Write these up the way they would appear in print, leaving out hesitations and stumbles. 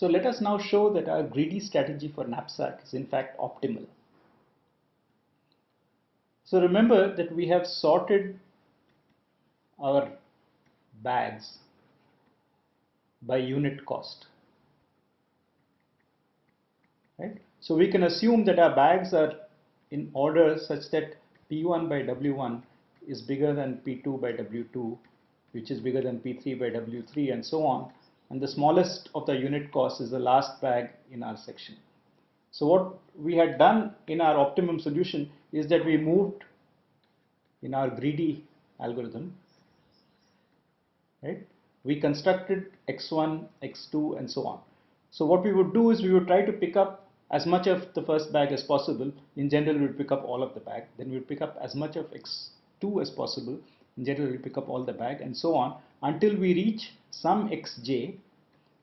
So let us now show that our greedy strategy for knapsack is in fact optimal. So remember that we have sorted our bags by unit cost, right? So we can assume that our bags are in order such that P1 by W1 is bigger than P2 by W2, which is bigger than P3 by W3, and so on. And the smallest of the unit cost is the last bag in our section. So what we had done in our optimum solution is that we moved in our greedy algorithm, right? We constructed x1, x2, and so on. So what we would do is we would try to pick up as much of the first bag as possible. In general, we would pick up all of the bag. Then we would pick up as much of x2 as possible. In general, we pick up all the bag, and so on until we reach some xj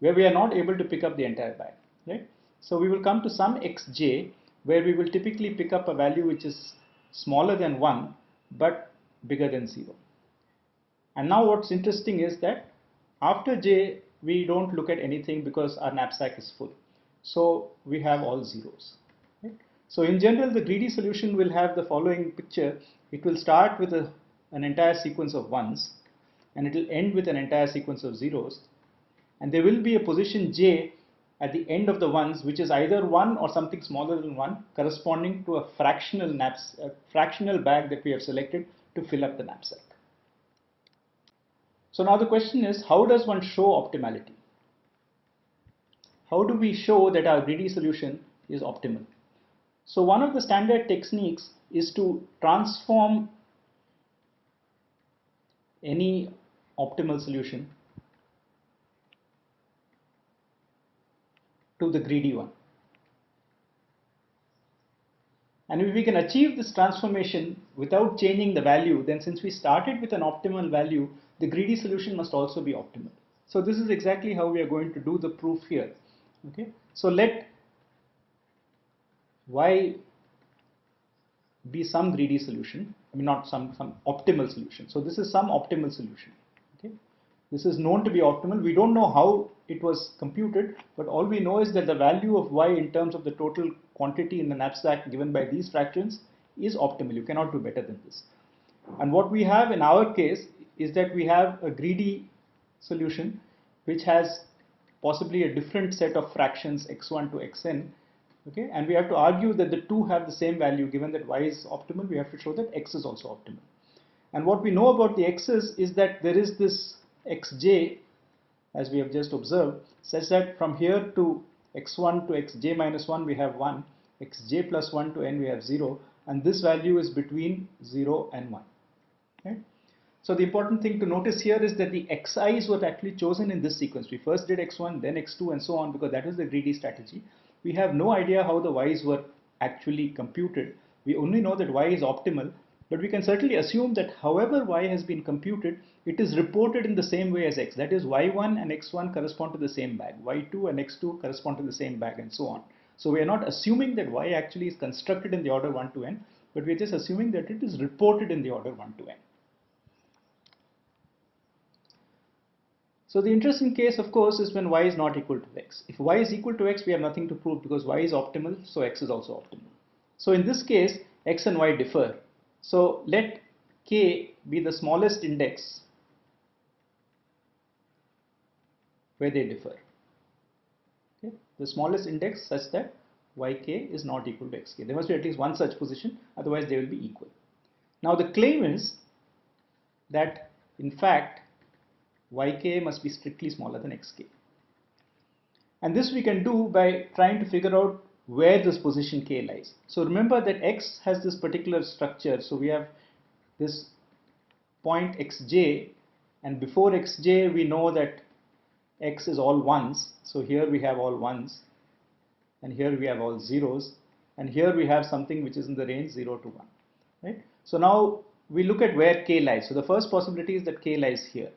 where we are not able to pick up the entire bag, right? So we will come to some xj where we will typically pick up a value which is smaller than 1 but bigger than 0. And now what's interesting is that after j we don't look at anything because our knapsack is full. So we have all zeros. Right? So in general, the greedy solution will have the following picture. It will start with an entire sequence of ones, and it will end with an entire sequence of zeros. And there will be a position j at the end of the ones, which is either 1 or something smaller than 1, corresponding to a fractional bag that we have selected to fill up the knapsack. So now the question is, how does one show optimality? How do we show that our greedy solution is optimal? So one of the standard techniques is to transform any optimal solution to the greedy one. And if we can achieve this transformation without changing the value, then since we started with an optimal value, the greedy solution must also be optimal. So this is exactly how we are going to do the proof here. Okay, so let y be some greedy solution. I mean, not some optimal solution. So this is some optimal solution. Okay, this is known to be optimal. We don't know how it was computed, but all we know is that the value of y in terms of the total quantity in the knapsack given by these fractions is optimal. You cannot do better than this. And what we have in our case is that we have a greedy solution which has possibly a different set of fractions x1 to xn. Okay, and we have to argue that the two have the same value. Given that y is optimal, we have to show that x is also optimal. And what we know about the x's is that there is this xj, as we have just observed, such that from here to x1 to xj minus 1 we have 1, xj plus 1 to n we have 0, and this value is between 0 and 1. Right? So the important thing to notice here is that the xi's were actually chosen in this sequence. We first did x1, then x2, and so on, because that was the greedy strategy. We have no idea how the y's were actually computed. We only know that y is optimal, but we can certainly assume that however y has been computed, it is reported in the same way as x. That is, y1 and x1 correspond to the same bag, y2 and x2 correspond to the same bag, and so on. So we are not assuming that y actually is constructed in the order 1 to n, but we are just assuming that it is reported in the order 1 to n. So the interesting case, of course, is when y is not equal to x. If y is equal to x, we have nothing to prove because y is optimal, so x is also optimal. So in this case, x and y differ. So let k be the smallest index where they differ. Okay? The smallest index such that yk is not equal to xk. There must be at least one such position, otherwise they will be equal. Now the claim is that in fact yk must be strictly smaller than xk. And this we can do by trying to figure out where this position k lies. So remember that x has this particular structure. So we have this point xj, and before xj we know that x is all ones. So here we have all ones, and here we have all zeros, and here we have something which is in the range 0 to 1. Right? So now we look at where k lies. So the first possibility is that k lies here.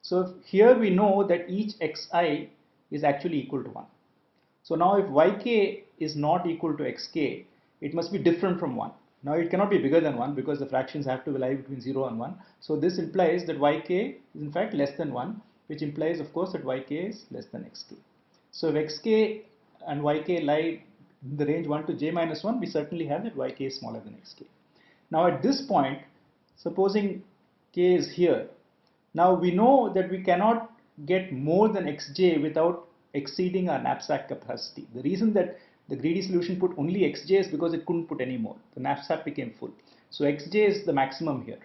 So here we know that each xi is actually equal to 1. So now if yk is not equal to xk, it must be different from 1. Now it cannot be bigger than 1 because the fractions have to lie between 0 and 1. So this implies that yk is in fact less than 1, which implies of course that yk is less than xk. So if xk and yk lie in the range 1 to j minus 1, we certainly have that yk is smaller than xk. Now at this point, supposing k is here, now we know that we cannot get more than xj without exceeding our knapsack capacity. The reason that the greedy solution put only xj is because it couldn't put any more. The knapsack became full. So xj is the maximum here.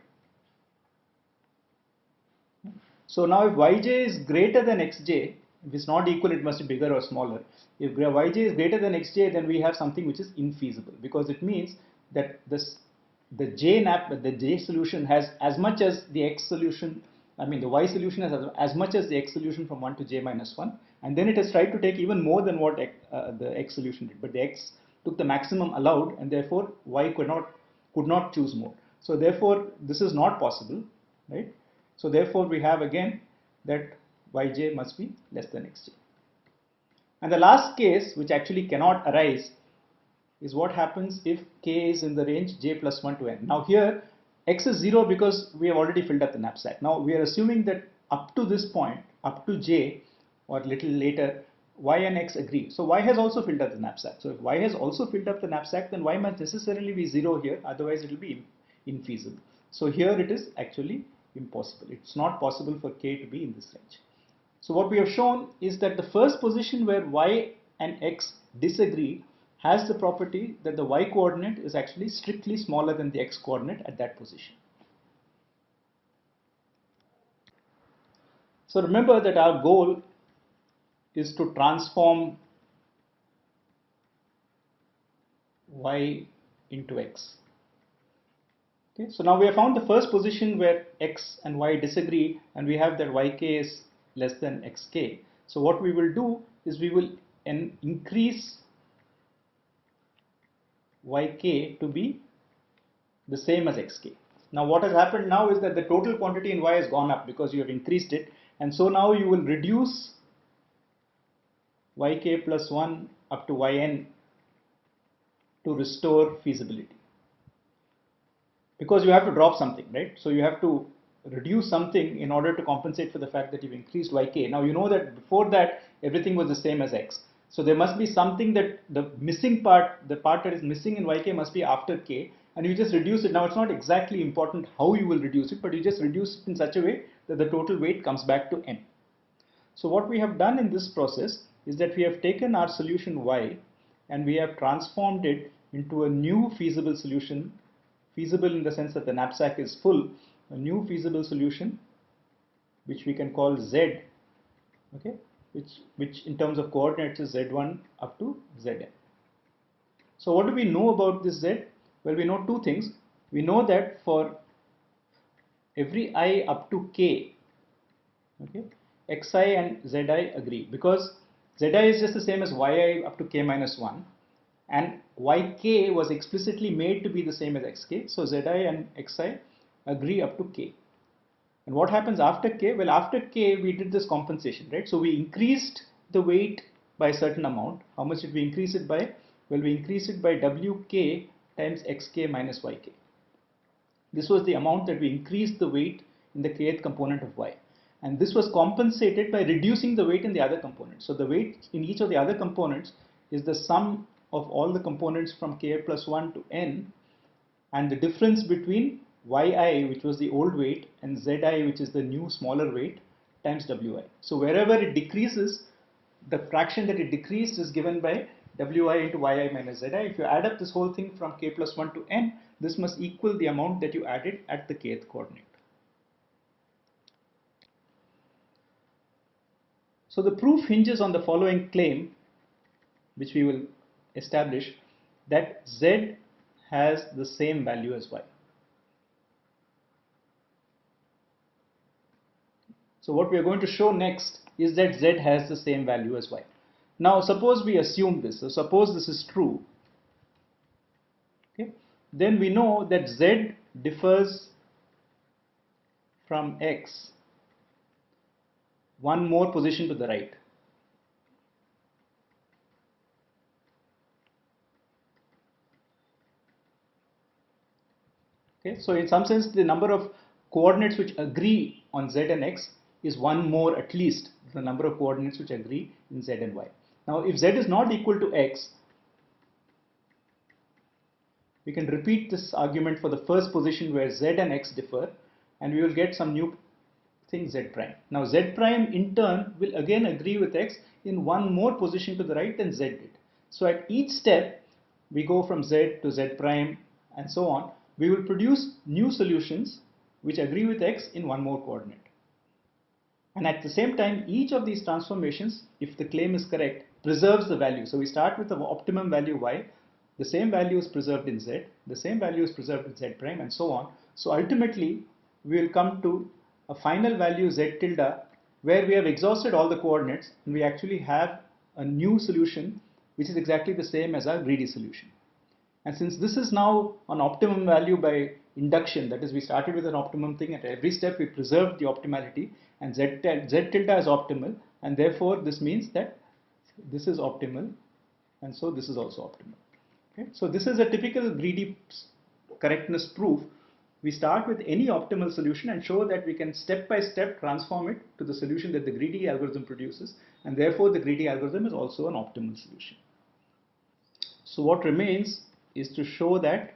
So now if yj is greater than xj, if it's not equal, it must be bigger or smaller. If yj is greater than xj, then we have something which is infeasible, because it means that the j solution has as much as the x solution. I mean, the y solution has as much as the x solution from 1 to j minus 1, and then it has tried to take even more than what the x solution did, but the x took the maximum allowed, and therefore y could not choose more. So therefore this is not possible, right? So therefore we have again that yj must be less than xj. And the last case, which actually cannot arise, is what happens if k is in the range j plus 1 to n. Now here x is 0 because we have already filled up the knapsack. Now we are assuming that up to this point, up to j or little later, y and x agree. So y has also filled up the knapsack. So if y has also filled up the knapsack, then y must necessarily be 0 here, otherwise it will be infeasible. So here it is actually impossible. It's not possible for k to be in this range. So what we have shown is that the first position where y and x disagree has the property that the y coordinate is actually strictly smaller than the x coordinate at that position. So remember that our goal is to transform y into x. Okay, so now we have found the first position where x and y disagree, and we have that yk is less than xk. So what we will do is we will increase yk to be the same as xk. Now what has happened now is that the total quantity in y has gone up because you have increased it, and so now you will reduce yk plus 1 up to yn to restore feasibility, because you have to drop something, right? So you have to reduce something in order to compensate for the fact that you've increased yk. Now you know that before that everything was the same as x. So there must be something that the missing part, the part that is missing in yk must be after k, and you just reduce it. Now it's not exactly important how you will reduce it, but you just reduce it in such a way that the total weight comes back to n. So what we have done in this process is that we have taken our solution y and we have transformed it into a new feasible solution, feasible in the sense that the knapsack is full, a new feasible solution which we can call z, okay, which in terms of coordinates is z1 up to zn. So what do we know about this z? Well, we know two things. We know that for every I up to k, okay, xi and zi agree, because zi is just the same as yi up to k minus 1, and yk was explicitly made to be the same as xk. So zi and xi agree up to k. And what happens after k? Well, after k we did this compensation, right? So we increased the weight by a certain amount. How much did we increase it by? Well, we increased it by wk times xk minus yk. This was the amount that we increased the weight in the kth component of y. And this was compensated by reducing the weight in the other components. So the weight in each of the other components is the sum of all the components from k plus 1 to n, and the difference between yi, which was the old weight, and zi, which is the new smaller weight, times wi. So wherever it decreases, the fraction that it decreased is given by wi into yi minus zi. If you add up this whole thing from k plus 1 to n, this must equal the amount that you added at the kth coordinate. So the proof hinges on the following claim, which we will establish, that z has the same value as y. So what we are going to show next is that z has the same value as y. Now suppose we assume this. So suppose this is true. Okay, then we know that z differs from x one more position to the right. Okay, so in some sense the number of coordinates which agree on z and x is one more at least the number of coordinates which agree in z and y. Now if z is not equal to x, we can repeat this argument for the first position where z and x differ, and we will get some new thing z prime. Now z prime in turn will again agree with x in one more position to the right than z did. So at each step we go from z to z prime and so on. We will produce new solutions which agree with x in one more coordinate. And at the same time, each of these transformations, if the claim is correct, preserves the value. So we start with the optimum value y, the same value is preserved in z, the same value is preserved in z prime, and so on. So ultimately, we will come to a final value z tilde where we have exhausted all the coordinates and we actually have a new solution which is exactly the same as our greedy solution. And since this is now an optimum value by induction, that is, we started with an optimum thing, at every step we preserved the optimality, and z tilde is optimal, and therefore this means that this is optimal, and so this is also optimal. Okay? So this is a typical greedy correctness proof. We start with any optimal solution and show that we can step by step transform it to the solution that the greedy algorithm produces, and therefore the greedy algorithm is also an optimal solution. So what remains is to show that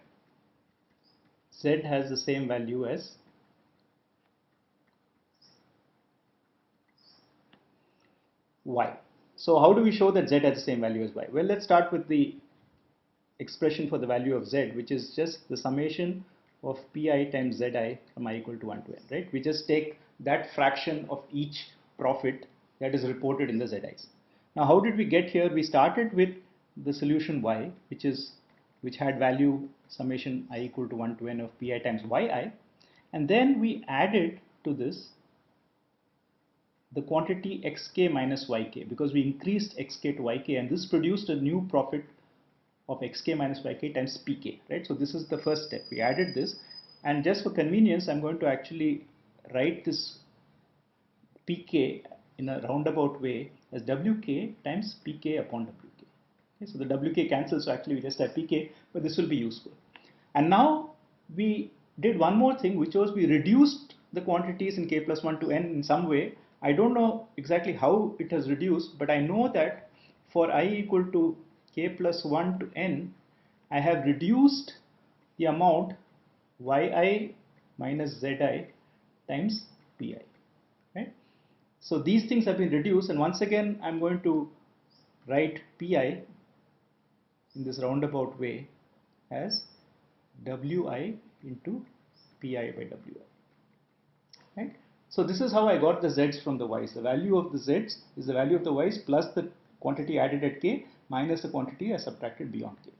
z has the same value as y. So how do we show that z has the same value as y? Well, let's start with the expression for the value of z, which is just the summation of pi times zi from I equal to 1 to n, right? We just take that fraction of each profit that is reported in the zi's. Now how did we get here? We started with the solution y, which had value summation I equal to 1 to n of pi times yi, and then we added to this the quantity xk minus yk, because we increased xk to yk, and this produced a new profit of xk minus yk times pk, right? So this is the first step. We added this, and just for convenience I'm going to actually write this pk in a roundabout way as wk times pk upon wk. Okay, so the wk cancels, so actually we just have pk, but this will be useful. And now we did one more thing, which was we reduced the quantities in k plus 1 to n in some way. I don't know exactly how it has reduced, but I know that for I equal to k plus 1 to n, I have reduced the amount yi minus zi times pi, right? So these things have been reduced, and once again I'm going to write pi in this roundabout way as wi into pi by wi, right? So this is how I got the z's from the y's. The value of the z's is the value of the y's plus the quantity added at k minus the quantity I subtracted beyond k.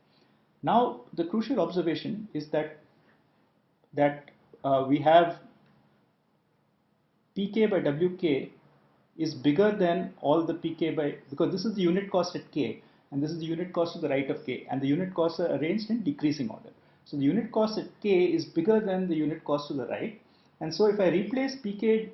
Now the crucial observation is that we have pk by wk is bigger than all the pk by, because this is the unit cost at k and this is the unit cost to the right of k, and the unit costs are arranged in decreasing order. So the unit cost at k is bigger than the unit cost to the right, and so if I replace pi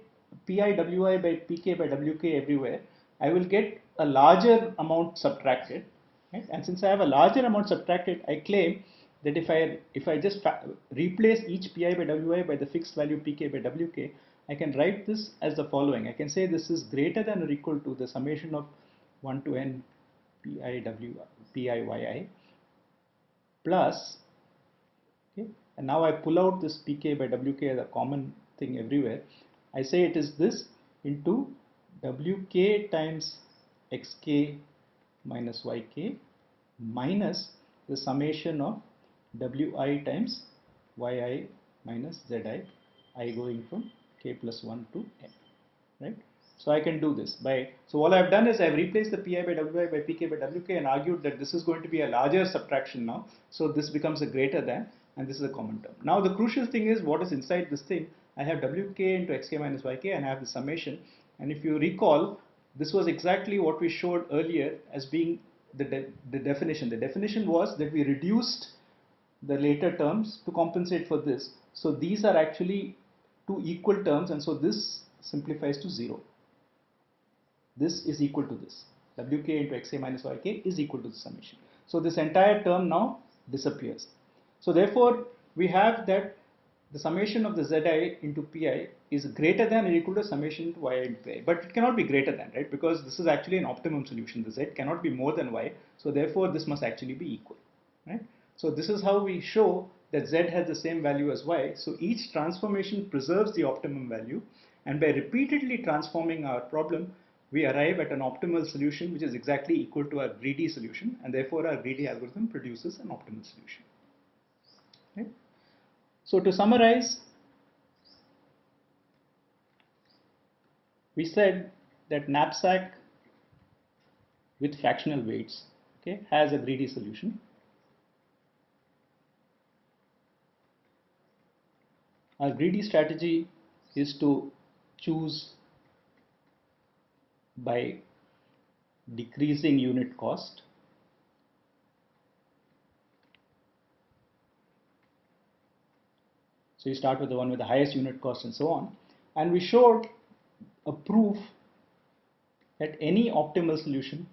wi by pk by wk everywhere, I will get a larger amount subtracted, right? And since I have a larger amount subtracted, I claim that if I just replace each pi by wi by the fixed value pk by wk, I can write this as the following. I can say this is greater than or equal to the summation of 1 to n pi yi plus, okay, and now I pull out this pk by wk as a common thing everywhere. I say it is this into wk times xk minus yk minus the summation of wi times yi minus zi, I going from k plus 1 to n, right? So I can do this by, so all I have done is I have replaced the pi by wi by pk by wk and argued that this is going to be a larger subtraction now, so this becomes a greater than, and this is a common term. Now the crucial thing is what is inside this thing. I have wk into xk minus yk and I have the summation, and if you recall, this was exactly what we showed earlier as being the definition. The definition was that we reduced the later terms to compensate for this. So these are actually two equal terms, and so this simplifies to 0. This is equal to this. Wk into xk minus yk is equal to the summation. So this entire term now disappears. So therefore we have that the summation of the Zi into Pi is greater than or equal to summation into Yi into Pi. But it cannot be greater than, right? Because this is actually an optimum solution. The Z cannot be more than Y. So therefore, this must actually be equal, right? So this is how we show that Z has the same value as Y. So each transformation preserves the optimum value. And by repeatedly transforming our problem, we arrive at an optimal solution which is exactly equal to our greedy solution. And therefore, our greedy algorithm produces an optimal solution. Okay? So to summarize, we said that knapsack with fractional weights, okay, has a greedy solution. Our greedy strategy is to choose by decreasing unit cost. So you start with the one with the highest unit cost and so on. And we showed a proof that any optimal solution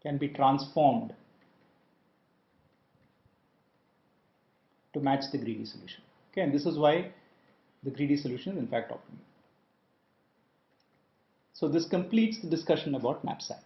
can be transformed to match the greedy solution. Okay, and this is why the greedy solution is in fact optimal. So this completes the discussion about knapsack.